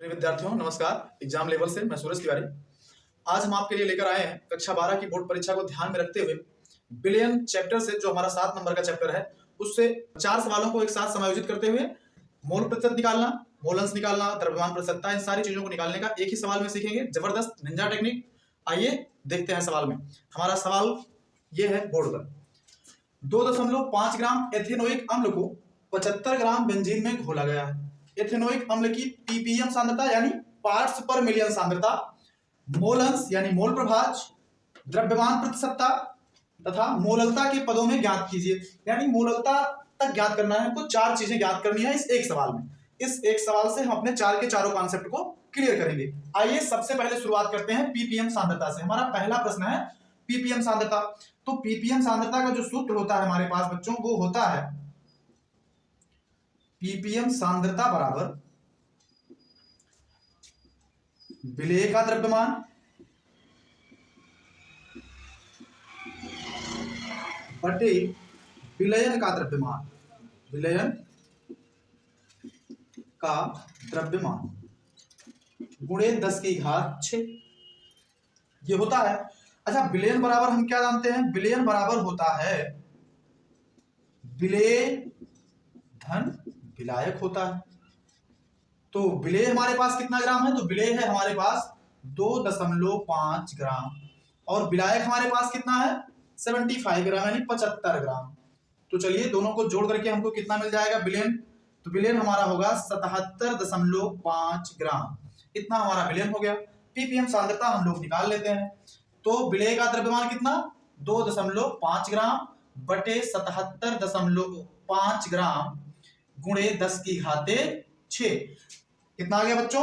प्रिय विद्यार्थियों नमस्कार। एग्जाम लेवल से मैं सूरज तिवारी। आज हम आपके लिए लेकर आए हैं कक्षा 12 की बोर्ड परीक्षा को ध्यान में रखते हुए बिलियन चैप्टर से, जो हमारा 7 नंबर का चैप्टर है, उससे 4 सवालों को एक साथ समायोजित करते हुए मोल प्रतिशत निकालना, मोल अंश निकालना, द्रव्यमान प्रतिशतता, इन सारी चीजों को निकालने का एक ही सवाल में सीखेंगे। जबरदस्त निंजा टेक्निक। आइए देखते हैं सवाल में। हमारा सवाल ये है बोर्ड पर। 2.5 ग्राम एथेनोइक अम्ल को 75 ग्राम बेंजीन में घोला गया है। एथेनोइक अम्ल की पीपीएम सांद्रता यानी पार्ट्स पर मिलियन सांद्रता, मोल अंश यानी मोल प्रभाज, द्रव्यमान प्रतिशतता तथा मोललता के पदों में ज्ञात कीजिए। यानी मोललता तक ज्ञात करना है हमको। 4 चीजें ज्ञात करनी है इस एक सवाल में। इस एक सवाल से हम अपने 4 के चारों कॉन्सेप्ट को क्लियर करेंगे। आइए सबसे पहले शुरुआत करते हैं पीपीएम सांद्रता से। हमारा पहला प्रश्न है पीपीएम सांद्रता। तो पीपीएम सांद्रता का जो सूत्र होता है हमारे पास बच्चों, वो होता है पीपीएम सांद्रता बराबर विलेय का द्रव्यमान बटे विलयन का द्रव्यमान, विलयन का द्रव्यमान गुणे 10⁶ ये होता है। अच्छा, विलयन बराबर हम क्या जानते हैं? विलयन बराबर होता है विलेय धन विलायक होता है। तो विलेय हमारे पास कितना ग्राम है? तो विलेय है हमारे पास 2.5 ग्राम और विलायक हमारे पास कितना है? 75 ग्राम यानी 75 ग्राम। तो चलिए दोनों को जोड़ करके हमको कितना मिल जाएगा विलयन? तो विलयन हमारा होगा 77.5 ग्राम। इतना हमारा विलयन हो गया। पीपीएम सांद्रता हम लोग निकाल लेते हैं। तो विलेय का द्रव्यमान कितना? 2.5 ग्राम बटे 77.5 ग्राम गुणे 10⁶ कितना आ गया बच्चों?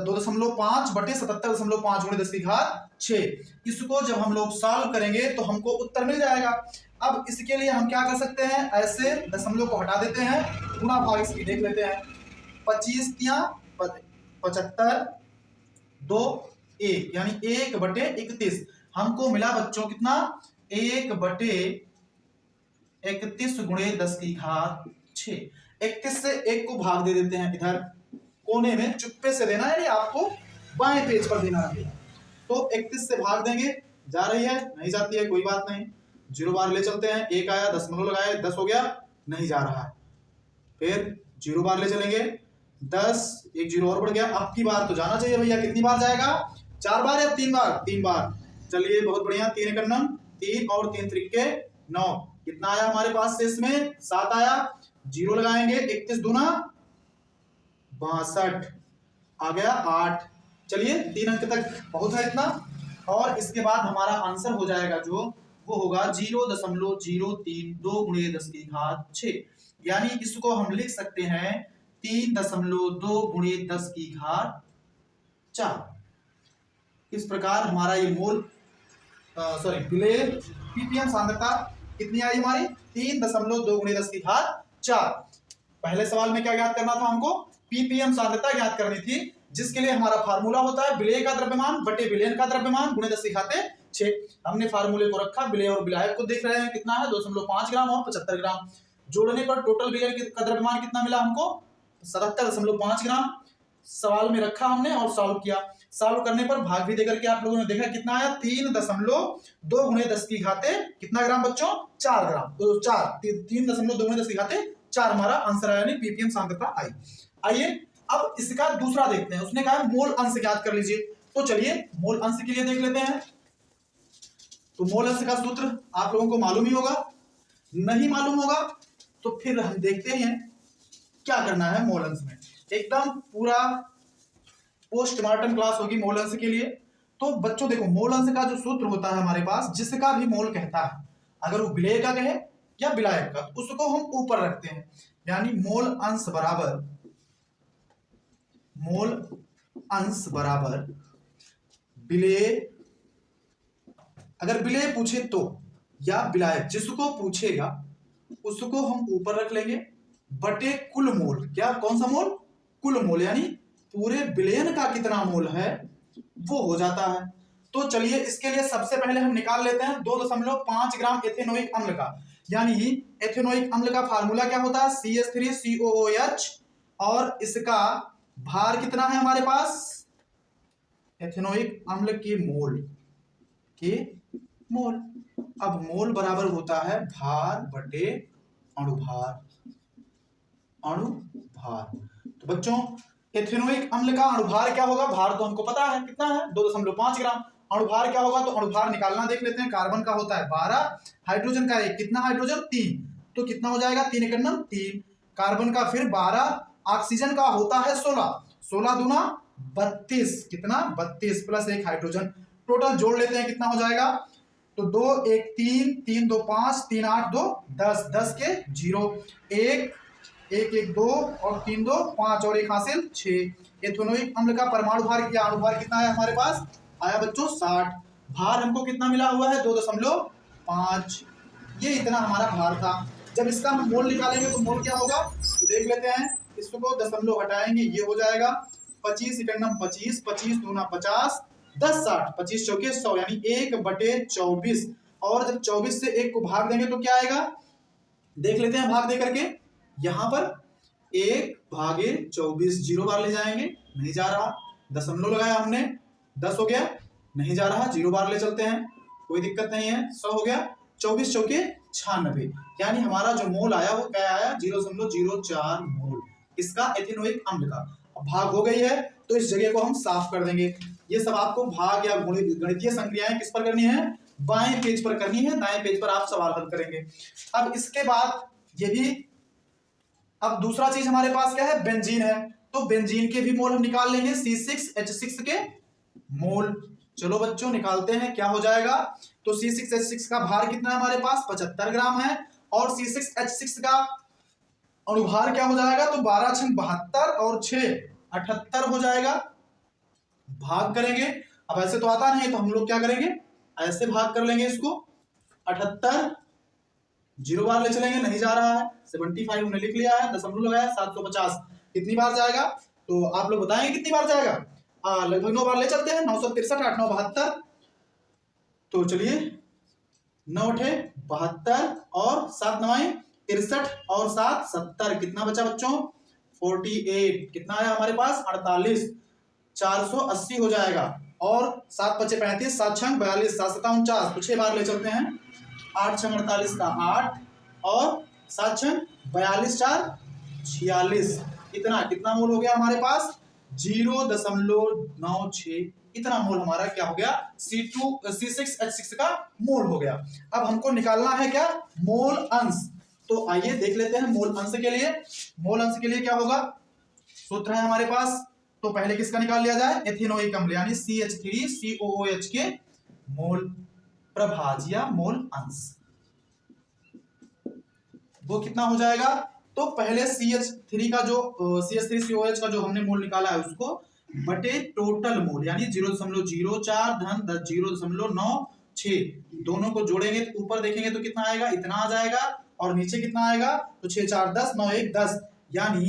2.5 बटे 77.5 गुणे 10⁶। इसको जब हम लोग सॉल्व करेंगे तो हमको उत्तर मिल जाएगा। अब इसके लिए हम क्या कर सकते हैं? ऐसे दशमलव को हटा देते हैं, गुणा भाग इसकी देख लेते हैं। 25 तियां 75 2 1 यानी 1 बटे 31 हमको मिला बच्चों कितना? 1 बटे 31 गुणे 10⁶। 31 से 1 को भाग दे देते हैं इधर कोने में, चुप्पे से देना है, आपको बाएं पेज पर देना है। तो 31 से भाग देंगे, जा रही है नहीं जाती है, कोई बात नहीं, 0 बार ले चलते हैं। 1 आया, दशमलव लगाए, 10 हो गया, नहीं जा रहा है। फिर 0 बार ले चलेंगे, 10, 1 0 और बढ़ गया। अब की बार तो जाना चाहिए भैया। कितनी बार जाएगा? 4 बार या 3 बार? 3 बार। चलिए बहुत बढ़िया। 3 × 9 3 और 3 × 9 कितना आया हमारे पास से? इसमें 7 आया। 0 लगाएंगे, 31 दूना 62 आ गया 8। चलिए 3 अंक तक बहुत है इतना। और इसके बाद हमारा आंसर हो जाएगा जो, वो होगा 0.032 गुणे 10⁶। यानी इसको हम लिख सकते हैं 3.2 गुणे 10⁴। इस प्रकार हमारा ये विलेय पीपीएम सांद्रता कितनी आई हमारी? 3.2 गुणे 10⁴। पहले सवाल में क्या ज्ञात करना था हमको? पीपीएम सांद्रता ज्ञात करनी थी, जिसके लिए हमारा फार्मूला होता है विलेय का द्रव्यमान बटे विलयन का द्रव्यमान गुणे 10⁶। हमने फार्मूले को रखा, विलेय और विलायक को देख रहे हैं कितना है? 2.5 ग्राम और 75 ग्राम। जोड़ने पर टोटल विलयन का द्रव्यमान कितना मिला हमको? 77.5 ग्राम। सवाल में रखा हमने और सॉल्व किया। सॉल्व करने पर भाग भी देकर के आप लोगों ने देखा कितना आया? 3.2 गुणे 10⁶ कितना ग्राम बच्चों? 4 ग्राम। तो 3.2 गुणे 10⁶ हमारा आंसर आया, यानी पीपीएम सांद्रता आई। आइए अब इसका दूसरा देखते हैं। उसने कहा मोल अंश ज्ञात कर लीजिए। तो चलिए मोल अंश के लिए देख लेते हैं। तो मोल अंश का सूत्र आप लोगों को मालूम ही होगा। नहीं मालूम होगा तो फिर हम देखते हैं क्या करना है मोल अंश में। एकदम पूरा पोस्टमार्टम क्लास होगी मोल अंश के लिए। तो बच्चों देखो, मोल अंश का जो सूत्र होता है हमारे पास, जिसका भी मोल कहता है, अगर वो विलेय का कहे या विलायक का, उसको हम ऊपर रखते हैं। यानी मोल अंश बराबर विलेय, अगर विलेय पूछे तो, या विलायक, जिसको पूछेगा उसको हम ऊपर रख लेंगे बटे कुल मोल। क्या? कौन सा मोल? कुल मोल, यानी पूरे विलयन का कितना मोल है वो हो जाता है। तो चलिए इसके लिए सबसे पहले हम निकाल लेते हैं 2.5 ग्राम एथेनोइक अम्ल का। यानी एथेनोइक अम्ल का फार्मूला क्या होता है? CH3COOH और इसका भार कितना है हमारे पास, एथेनोइक अम्ल के मोल। अब मोल बराबर होता है भार बटे अणुभार। तो बच्चों एथेनोइक अम्ल का अणुभार क्या होगा, भार तो हमको पता है कितना है 2.5 ग्राम। अणुभार क्या होगा, तो अणुभार निकालना देख लेते हैं। कार्बन का होता है 12, हाइड्रोजन का 1, कितना हाइड्रोजन 3, तो कितना हो जाएगा 3 एकड़ 3। कार्बन का फिर 12, ऑक्सीजन का होता है 16, 16 दूना 32, कितना 32 प्लस 1 हाइड्रोजन। टोटल जोड़ लेते हैं कितना हो जाएगा, तो 2 1 3 3 2 5 3 8 2 10, 10 के 0, 1 1 1 2 और 3 2 5 और 1 हासिल 6। एथेनोइक अम्ल का परमाणु भार या अणुभार कितना है हमारे पास, आया बच्चों 60। भार हमको कितना मिला हुआ है 2.5, ये इतना हमारा भार था। जब इसका हम मोल निकालेंगे तो मोल क्या होगा, तो देख लेते हैं। इसको दशमलव हटाएंगे, ये हो जाएगा 25 इकन्नम 25, 25 दूना 50, 10 60, 25 चौके 100, यानी 1/24। और जब 24 से 1 को भाग देंगे तो क्या आएगा, देख लेते हैं भाग दे करके। यहां पर 1/24, 0 बार ले जाएंगे, नहीं जा रहा, दशमलव लगाया हमने, 10 हो गया, नहीं जा रहा, 0 बार ले चलते हैं, कोई दिक्कत नहीं है, 100 हो गया, 24 चौके 96, यानी हमारा जो मोल आया वो क्या आया 0.04 मोल इसका एथेनोइक अम्ल का। अब भाग हो गई है तो इस जगह को हम साफ कर देंगे। ये सब आपको भाग या गणितीय संक्रियाएं किस पर करनी है, बाएं पेज पर करनी है, दाएं पेज पर आप सवाल हल करेंगे। अब इसके बाद ये भी, अब दूसरा चीज हमारे पास क्या है, बेंजीन है, तो बेंजीन के भी मोल हम निकाल लेंगे, C6H6 के मोल। चलो बच्चों निकालते हैं, क्या हो जाएगा, तो C6H6 का भार कितना है हमारे पास 75 ग्राम है, और C6H6 का अणुभार क्या हो जाएगा, तो 12 × 72 और 6 78 हो जाएगा। भाग करेंगे, अब ऐसे तो आता नहीं तो हम लोग क्या करेंगे, ऐसे भाग कर लेंगे इसको, 78 0 बार ले चलेंगे, नहीं जा रहा है, 75 हमने लिख लिया है, दशमलव लगाया, 750 कितनी बार जाएगा, तो आप लोग बताएंगे कितनी बार जाएगा, लगभग 9 बार ले चलते हैं, 963 8 9 72, तो चलिए 9 8 72 और 7 9 63 और 7 70, कितना बचा बच्चों 48, कितना आया हमारे पास 48, 480 हो जाएगा, और 7 5 35, 7 6 42, 7 7 49, तो 6 बार ले चलते हैं, 8 6 48 का 8 और 7 6 42 4 46, इतना कितना मोल हो गया हमारे पास 0.96, इतना मोल हमारा क्या हो गया C6H6 का मोल हो गया। अब हमको निकालना है क्या, मोल अंश। तो आइए देख लेते हैं मोल अंश के लिए। मोल अंश के लिए क्या होगा, सूत्र है हमारे पास, तो पहले किसका निकाल लिया जाए, एथेनोइक अम्ल यानी CH3COOH के मोल प्रभाज्य या मोल अंश, वो कितना हो जाएगा, तो पहले CH3 का जो CH3COH का जो हमने मोल निकाला है उसको बटे टोटल मोल यानी 0.04 धन 0.96, दोनों को जोड़ेंगे तो ऊपर देखेंगे तो कितना आएगा, इतना आ जाएगा, और नीचे कितना आएगा, तो 6 4 10 9 1 10, यानी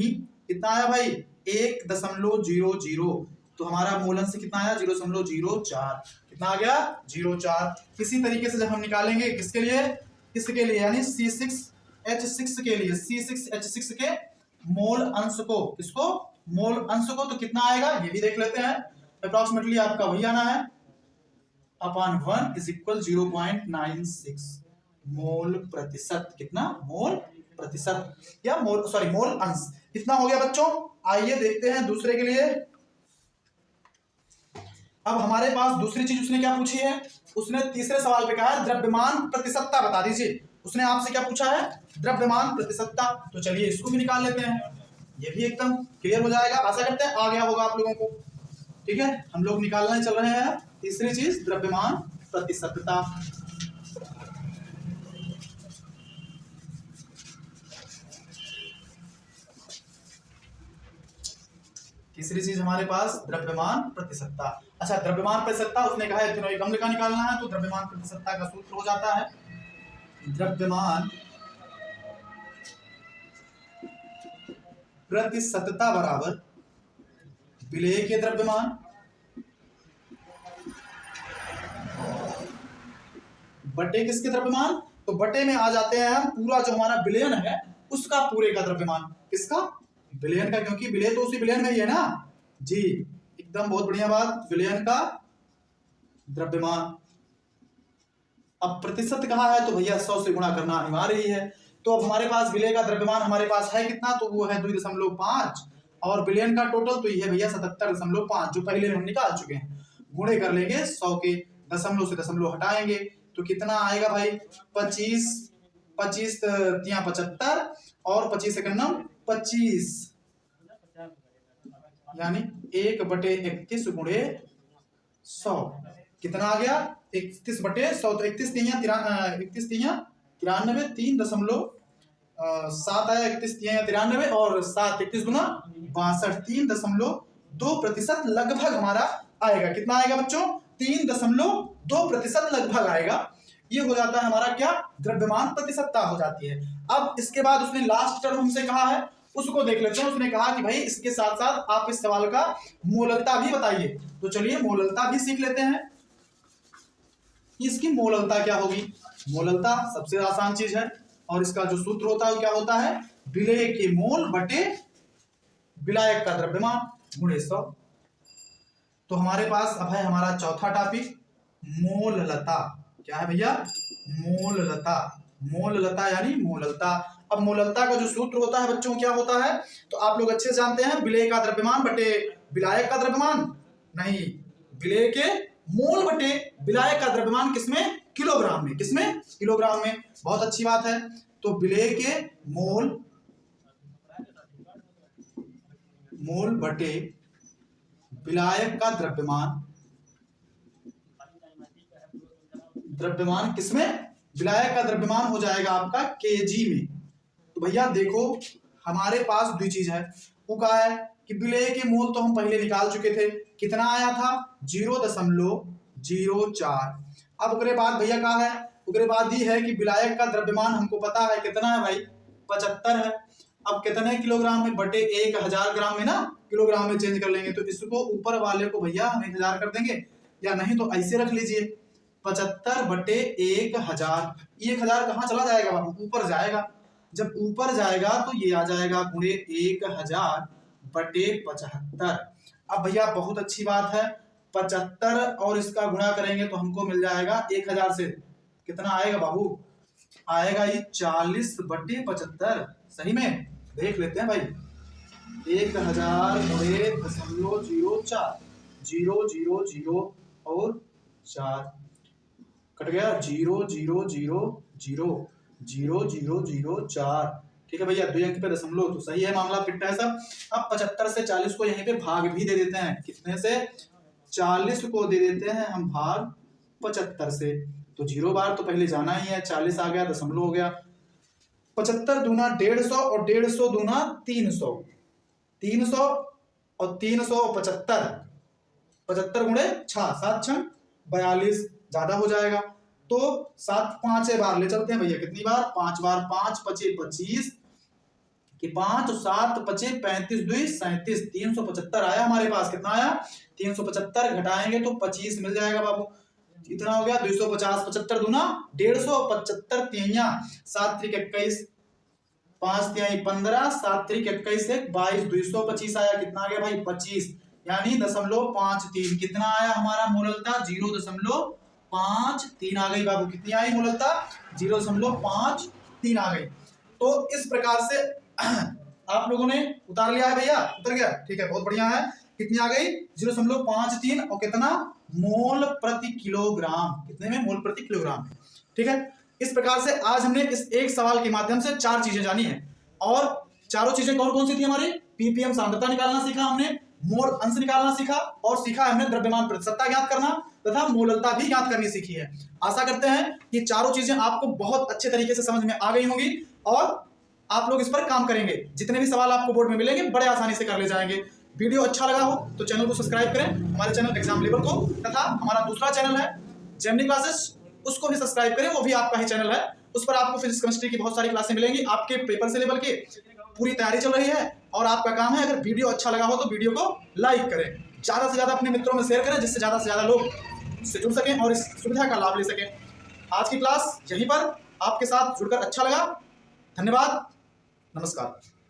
कितना आया भाई 1.00, तो हमारा मोल अंश कितना आया 0.04, कितना आ गया 0.4। इसी तरीके से जब हम निकालेंगे किसके लिए, इसके लिए यानी C6H6 के लिए, C6H6 के मोल अंश को, किसको मोल अंश को, तो कितना आएगा ये भी देख लेते हैं, अप्रोक्सीमेटली आपका वही आना है, अपॉन 1 इज इक्वल 0.96 मोल प्रतिशत, कितना मोल प्रतिशत या मोल सॉरी मोल अंश, कितना हो गया बच्चों। आइए देखते हैं दूसरे के लिए। अब हमारे पास दूसरी चीज उसने क्या पूछी है, उसने तीसरे सवाल पे कहा है द्रव्यमान प्रतिशतता बता दीजिए, उसने आपसे क्या पूछा है, द्रव्यमान प्रतिशतता। तो चलिए इसको भी निकाल लेते हैं, ये भी एकदम क्लियर हो जाएगा, आशा करते हैं आ गया होगा आप लोगों को। ठीक है, हम लोग निकालने चल रहे हैं तीसरी चीज, द्रव्यमान प्रतिशतता। तीसरी चीज हमारे पास द्रव्यमान प्रतिशतता। अच्छा, द्रव्यमान प्रतिशतता उसने कहा एथेनोइक अम्ल का निकालना है, तो द्रव्यमान प्रतिशतता का सूत्र हो जाता है द्रव्यमान प्रतिशतता बराबर विलेय के द्रव्यमान बटे किसके द्रव्यमान, तो बटे में आ जाते हैं हम पूरा जो हमारा विलयन है उसका पूरे का द्रव्यमान, किसका विलयन का, क्योंकि विलय तो उसी विलयन में ही है ना जी, एकदम बहुत बढ़िया बात। विलयन का द्रव्यमान। अब प्रतिशत कहा है तो भैया 100 से गुणा करना अनिवार्य ही है। तो अब हमारे पास विलय का द्रव्यमान हमारे पास है कितना, तो वो है 2.5, और विलयन का टोटल तो ये है भैया 77.5, जो पहले हम निकाल चुके हैं। गुणे कर लेंगे 100 के, दशमलव से दशमलव हटाएंगे तो कितना आएगा भाई, 25 25 तिया 75 और 25 एकम 25, यानी 1/31 गुणे 100 कितना आ गया, 31/100। तो 31 तिया 93, 3.7 आया, 31 तिया 93 और 7 31 गुना 62, 3.2% लगभग हमारा आएगा। कितना आएगा बच्चों, 3.2% लगभग आएगा। ये हो जाता है हमारा क्या, द्रव्यमान प्रतिशतता हो जाती है। अब इसके बाद उसने लास्ट टर्म हमसे कहा है, उसको देख लेते हैं। उसने कहा कि भाई इसके साथ साथ आप इस सवाल का मोललता भी बताइए। तो चलिए मोललता भी सीख लेते हैं। इसकी मोललता क्या होगी, मोललता सबसे आसान चीज है, और इसका जो सूत्र होता है वो क्या होता है, विलेय के मोल बटे विलायक का द्रव्यमान गुणे 100। तो हमारे पास अब है हमारा चौथा टॉपिक, मोललता। क्या है भैया, मोललता। मोललता यानी मोललता। अब मोललता का जो सूत्र होता है बच्चों क्या होता है, तो आप लोग अच्छे से जानते हैं, विलेय का द्रव्यमान बटे विलायक का द्रव्यमान, नहीं, विलेय के मोल बटे विलायक का द्रव्यमान किसमें, किलोग्राम में। किसमें, किलोग्राम में। बहुत अच्छी बात है। तो विलेय के मोल बटे विलायक का द्रव्यमान, द्रव्यमान किसमें, विलायक का द्रव्यमान हो जाएगा आपका केजी में। तो भैया देखो हमारे पास दो चीज है, वो क्या है कि विलेय के मोल तो हम पहले निकाल चुके थे, कितना आया था 0.04। अब उसके बाद भैया क्या है, उसके बाद ये है कि विलायक का द्रव्यमान हमको पता है कितना है भाई, 75 है। अब कितने किलोग्राम में, बटे 1000 ग्राम में ना, किलोग्राम में चेंज कर लेंगे। तो इसको ऊपर वाले को भैया हम 1000 कर देंगे, या नहीं तो ऐसे रख लीजिए 75 बटे 1000। 1000 कहाँ चला जाएगा बाबू, ऊपर जाएगा। जब ऊपर जाएगा तो ये आ जाएगा गुणे 1000 बटे 75। अब भैया बहुत अच्छी बात है, 75 और इसका गुणा करेंगे तो हमको मिल जाएगा 1000 से कितना आएगा बाबू, आएगा ये 40 बटे 75। सही में देख लेते हैं भाई, 1000 गुणे 0.04, 000 और 4 कट गया, 0.0000004। ठीक है भैया, 2 अंक पे दशमलव, तो सही है, मामला फिट है सब। अब 75 से 40 को यहीं पे भाग भी दे देते हैं, कितने से, 40 को दे देते हैं हम भाग 75 से। तो 0 बार तो पहले जाना ही है, 40 आ गया, दशमलव हो गया। 75 दूना 150 और 150 दूना 300, 300 और 375, 75 गुणे 6, 7 6 42, ज्यादा हो जाएगा। तो 7 5 बार ले चलते हैं भैया, कितनी बार, 5 बार, 5 पचे 25 कि 5 7 पचे 35 2 37, 375 आया हमारे पास। कितना आया, 375 घटाएंगे तो 25 मिल जाएगा बाबू। इतना हो गया 250, 75 दूना 150, 75 तिया 7 त्रिक 21, 5 तिहाई 15, 7 त्रिक 21 से 22, 225 आया। कितना आ गया भाई, 25, यानी 0.53। कितना आया हमारा मोललता, 0.53 आ गई बाबू। कितनी आई मोललता, 0.53 आ गई। तो इस प्रकार से आप लोगों ने उतार लिया है भैया, उतर गया, ठीक है, बहुत बढ़िया है। कितनी आ गई, 0.53 और कितना, मोल प्रति किलोग्राम। कितने में, मोल प्रति किलोग्राम। ठीक है, इस प्रकार से आज हमने इस एक सवाल के माध्यम से 4 चीजें जानी है। और चारों चीजें कौन कौन सी थी हमारी, पीपीएम सांद्रता निकालना सीखा हमने, मोल अंश निकालना सीखा, और सीखा हमने द्रव्यमान प्रतिशतता ज्ञात करना तथा मोललता भी ज्ञात करनी सीखी है। आशा करते हैं कि चारों चीजें आपको बहुत अच्छे तरीके से समझ में आ गई होंगी, और आप लोग इस पर काम करेंगे। जितने भी सवाल आपको बोर्ड में मिलेंगे बड़े आसानी से कर ले जाएंगे। वीडियो अच्छा लगा हो तो चैनल को सब्सक्राइब करें, हमारे चैनल एग्जाम लेवल को, तथा हमारा दूसरा चैनल है जेमिनी क्लासेस, उसको भी सब्सक्राइब करें, वो भी आपका ही चैनल है। उस पर आपको फिजिक्स केमिस्ट्री की बहुत सारी क्लासें मिलेंगी। आपके पेपर से लेवल के पूरी तैयारी चल रही है, और आपका काम है, अगर वीडियो अच्छा लगा हो तो वीडियो को लाइक करें, ज्यादा से ज्यादा अपने मित्रों में शेयर करें, जिससे ज्यादा से ज्यादा लोग इससे जुड़ सकें और इस सुविधा का लाभ ले सकें। आज की क्लास यहीं पर आपके साथ जुड़कर अच्छा लगा। धन्यवाद, नमस्कार।